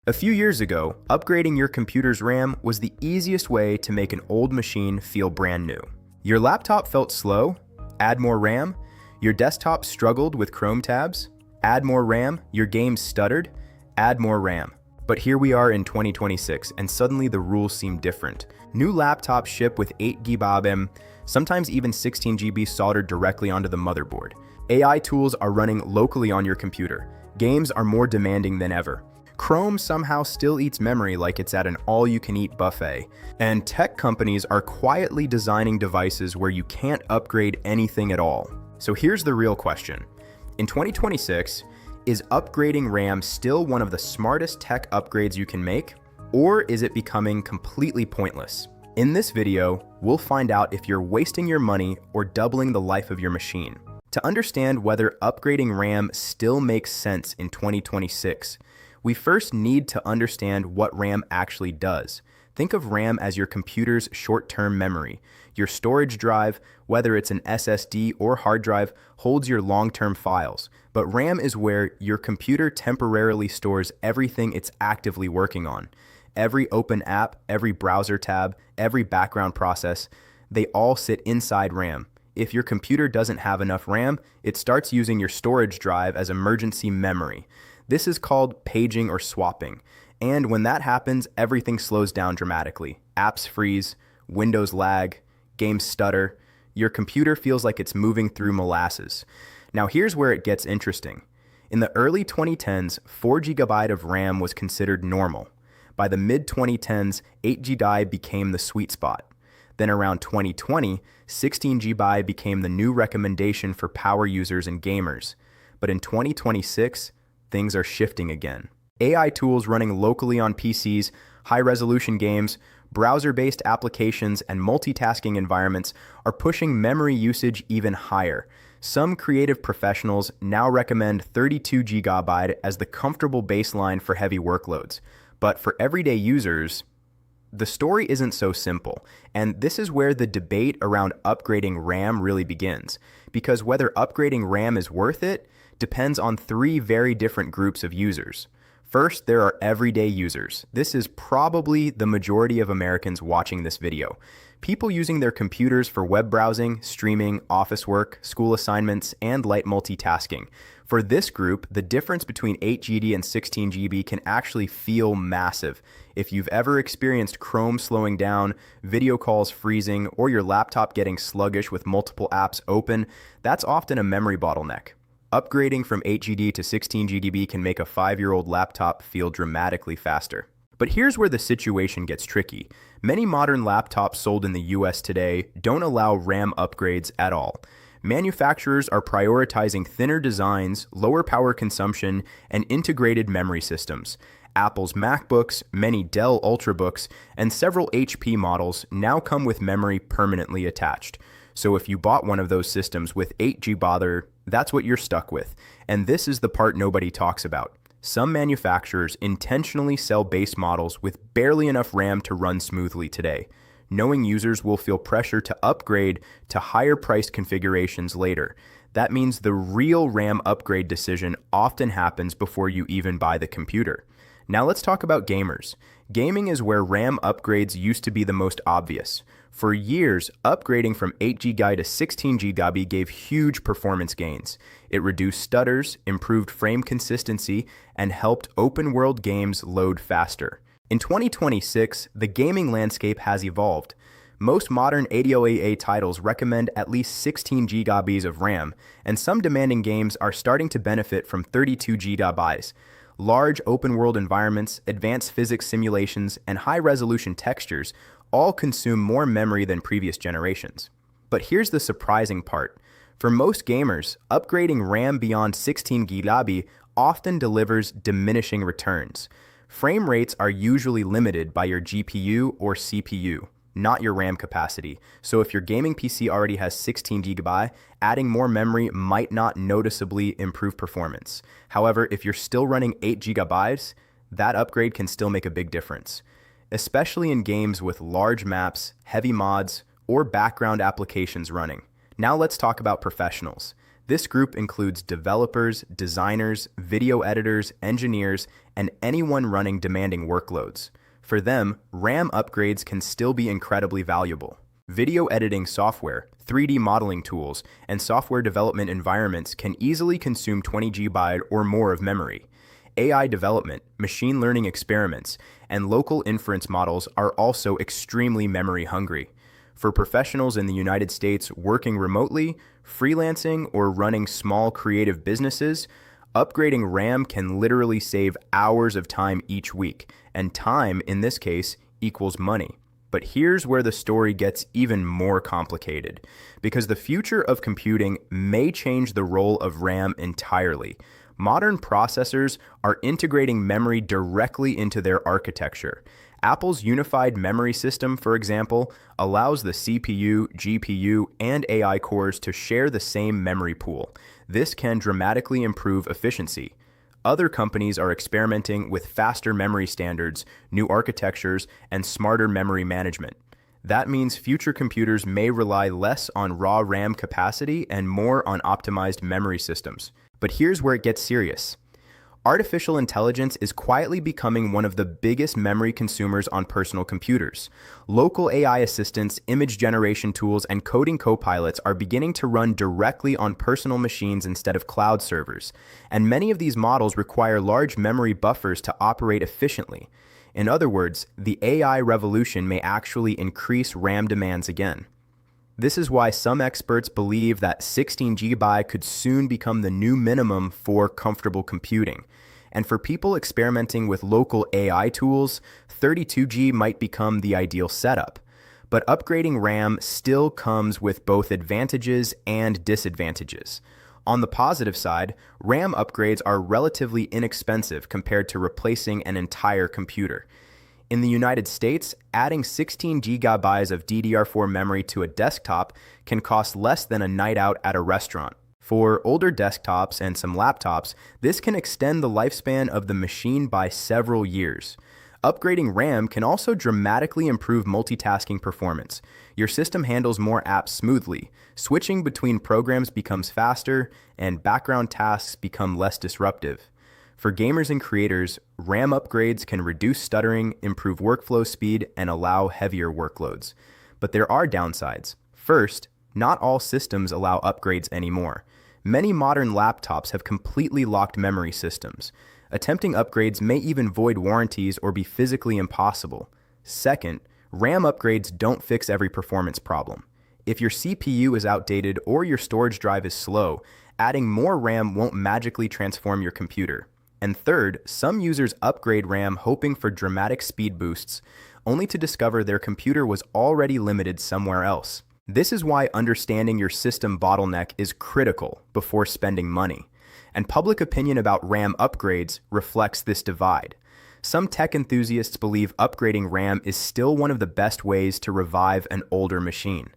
A few years ago, upgrading your computer's RAM was the easiest way to make an old machine feel brand new. Your laptop felt slow? Add more RAM. Your desktop struggled with Chrome tabs? Add more RAM. Your games stuttered? Add more RAM. But here we are in 2026, and suddenly the rules seem different. New laptops ship with 8GB RAM, sometimes even 16GB soldered directly onto the motherboard. AI tools are running locally on your computer. Games are more demanding than ever. Chrome somehow still eats memory like it's at an all-you-can-eat buffet. And tech companies are quietly designing devices where you can't upgrade anything at all. So here's the real question. In 2026, is upgrading RAM still one of the smartest tech upgrades you can make? Or is it becoming completely pointless? In this video, we'll find out if you're wasting your money or doubling the life of your machine. To understand whether upgrading RAM still makes sense in 2026, we first need to understand what RAM actually does. Think of RAM as your computer's short-term memory. Your storage drive, whether it's an SSD or hard drive, holds your long-term files. But RAM is where your computer temporarily stores everything it's actively working on. Every open app, every browser tab, every background process, they all sit inside RAM. If your computer doesn't have enough RAM, it starts using your storage drive as emergency memory. This is called paging or swapping. And when that happens, everything slows down dramatically. Apps freeze, Windows lag, games stutter. Your computer feels like it's moving through molasses. Now here's where it gets interesting. In the early 2010s, 4GB of RAM was considered normal. By the mid-2010s, 8GB became the sweet spot. Then around 2020, 16GB became the new recommendation for power users and gamers. But in 2026, things are shifting again. AI tools running locally on PCs, high-resolution games, browser-based applications, and multitasking environments are pushing memory usage even higher. Some creative professionals now recommend 32GB as the comfortable baseline for heavy workloads. But for everyday users, the story isn't so simple, and this is where the debate around upgrading RAM really begins. Because whether upgrading RAM is worth it depends on three very different groups of users. First, there are everyday users. This is probably the majority of Americans watching this video. People using their computers for web browsing, streaming, office work, school assignments, and light multitasking. For this group, the difference between 8GB and 16GB can actually feel massive. If you've ever experienced Chrome slowing down, video calls freezing, or your laptop getting sluggish with multiple apps open, that's often a memory bottleneck. Upgrading from 8GB to 16GB can make a 5-year-old laptop feel dramatically faster. But here's where the situation gets tricky. Many modern laptops sold in the US today don't allow RAM upgrades at all. Manufacturers are prioritizing thinner designs, lower power consumption, and integrated memory systems. Apple's MacBooks, many Dell Ultrabooks, and several HP models now come with memory permanently attached. So if you bought one of those systems with 8GB, that's what you're stuck with. And this is the part nobody talks about. Some manufacturers intentionally sell base models with barely enough RAM to run smoothly today, knowing users will feel pressure to upgrade to higher-priced configurations later. That means the real RAM upgrade decision often happens before you even buy the computer. Now let's talk about gamers. Gaming is where RAM upgrades used to be the most obvious. For years, upgrading from 8GB to 16GB gave huge performance gains. It reduced stutters, improved frame consistency, and helped open-world games load faster. In 2026, the gaming landscape has evolved. Most modern AAA titles recommend at least 16GB of RAM, and some demanding games are starting to benefit from 32GB. Large open-world environments, advanced physics simulations, and high-resolution textures all consume more memory than previous generations. But here's the surprising part. For most gamers, upgrading RAM beyond 16GB often delivers diminishing returns. Frame rates are usually limited by your GPU or CPU, not your RAM capacity. So if your gaming PC already has 16GB, adding more memory might not noticeably improve performance. However, if you're still running 8GB, that upgrade can still make a big difference, especially in games with large maps, heavy mods, or background applications running. Now let's talk about professionals. This group includes developers, designers, video editors, engineers, and anyone running demanding workloads. For them, RAM upgrades can still be incredibly valuable. Video editing software, 3D modeling tools, and software development environments can easily consume 20 GB or more of memory. AI development, machine learning experiments, and local inference models are also extremely memory hungry. For professionals in the United States working remotely, freelancing, or running small creative businesses, upgrading RAM can literally save hours of time each week, and time, in this case, equals money. But here's where the story gets even more complicated, because the future of computing may change the role of RAM entirely. Modern processors are integrating memory directly into their architecture. Apple's unified memory system, for example, allows the CPU, GPU, and AI cores to share the same memory pool. This can dramatically improve efficiency. Other companies are experimenting with faster memory standards, new architectures, and smarter memory management. That means future computers may rely less on raw RAM capacity and more on optimized memory systems. But here's where it gets serious. Artificial intelligence is quietly becoming one of the biggest memory consumers on personal computers. Local AI assistants, image generation tools, and coding copilots are beginning to run directly on personal machines instead of cloud servers, and many of these models require large memory buffers to operate efficiently. In other words, the AI revolution may actually increase RAM demands again. This is why some experts believe that 16 GB could soon become the new minimum for comfortable computing. And for people experimenting with local AI tools, 32GB might become the ideal setup. But upgrading RAM still comes with both advantages and disadvantages. On the positive side, RAM upgrades are relatively inexpensive compared to replacing an entire computer. In the United States, adding 16 GB of DDR4 memory to a desktop can cost less than a night out at a restaurant. For older desktops and some laptops, this can extend the lifespan of the machine by several years. Upgrading RAM can also dramatically improve multitasking performance. Your system handles more apps smoothly, switching between programs becomes faster, and background tasks become less disruptive. For gamers and creators, RAM upgrades can reduce stuttering, improve workflow speed, and allow heavier workloads. But there are downsides. First, not all systems allow upgrades anymore. Many modern laptops have completely locked memory systems. Attempting upgrades may even void warranties or be physically impossible. Second, RAM upgrades don't fix every performance problem. If your CPU is outdated or your storage drive is slow, adding more RAM won't magically transform your computer. And third, some users upgrade RAM hoping for dramatic speed boosts, only to discover their computer was already limited somewhere else. This is why understanding your system bottleneck is critical before spending money. And public opinion about RAM upgrades reflects this divide. Some tech enthusiasts believe upgrading RAM is still one of the best ways to revive an older machine.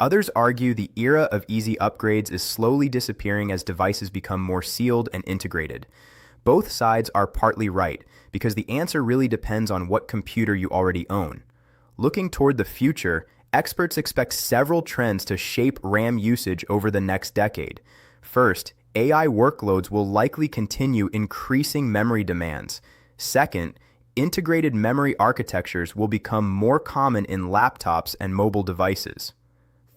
Others argue the era of easy upgrades is slowly disappearing as devices become more sealed and integrated. Both sides are partly right, because the answer really depends on what computer you already own. Looking toward the future, experts expect several trends to shape RAM usage over the next decade. First, AI workloads will likely continue increasing memory demands. Second, integrated memory architectures will become more common in laptops and mobile devices.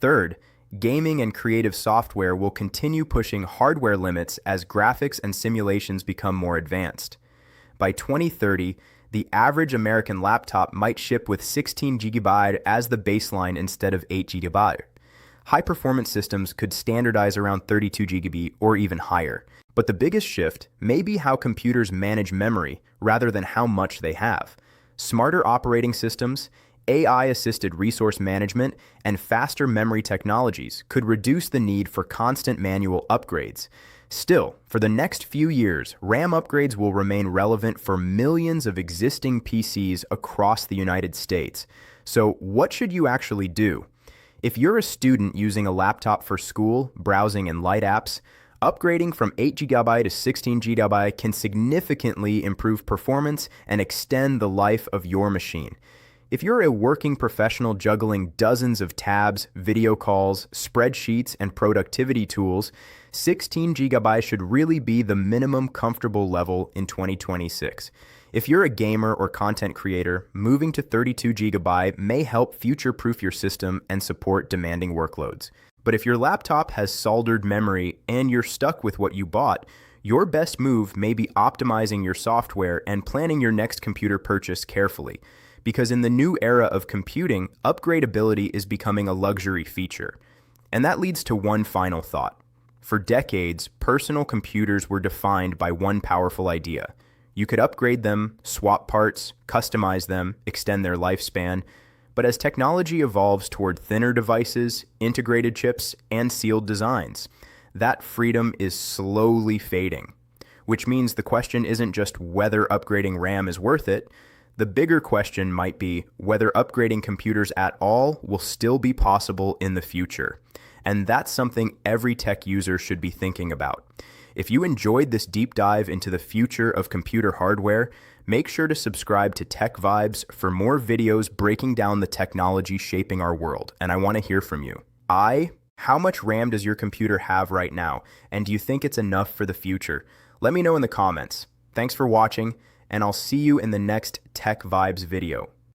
Third, gaming and creative software will continue pushing hardware limits as graphics and simulations become more advanced. By 2030, the average American laptop might ship with 16 GB as the baseline instead of 8 GB. High-performance systems could standardize around 32 GB or even higher. But the biggest shift may be how computers manage memory rather than how much they have. Smarter operating systems, AI-assisted resource management, and faster memory technologies could reduce the need for constant manual upgrades. Still, for the next few years, RAM upgrades will remain relevant for millions of existing PCs across the United States. So, what should you actually do? If you're a student using a laptop for school, browsing, and light apps, upgrading from 8 GB to 16 GB can significantly improve performance and extend the life of your machine. If you're a working professional juggling dozens of tabs, video calls, spreadsheets, and productivity tools, 16 gigabytes should really be the minimum comfortable level in 2026. If you're a gamer or content creator, moving to 32 gigabyte may help future-proof your system and support demanding workloads. But if your laptop has soldered memory and you're stuck with what you bought, your best move may be optimizing your software and planning your next computer purchase carefully. Because in the new era of computing, upgradability is becoming a luxury feature. And that leads to one final thought. For decades, personal computers were defined by one powerful idea. You could upgrade them, swap parts, customize them, extend their lifespan. But as technology evolves toward thinner devices, integrated chips, and sealed designs, that freedom is slowly fading. Which means the question isn't just whether upgrading RAM is worth it. The bigger question might be whether upgrading computers at all will still be possible in the future. And that's something every tech user should be thinking about. If you enjoyed this deep dive into the future of computer hardware, make sure to subscribe to TechVibes for more videos breaking down the technology shaping our world. And I want to hear from you. How much RAM does your computer have right now? And do you think it's enough for the future? Let me know in the comments. Thanks for watching, and I'll see you in the next TechVibes video.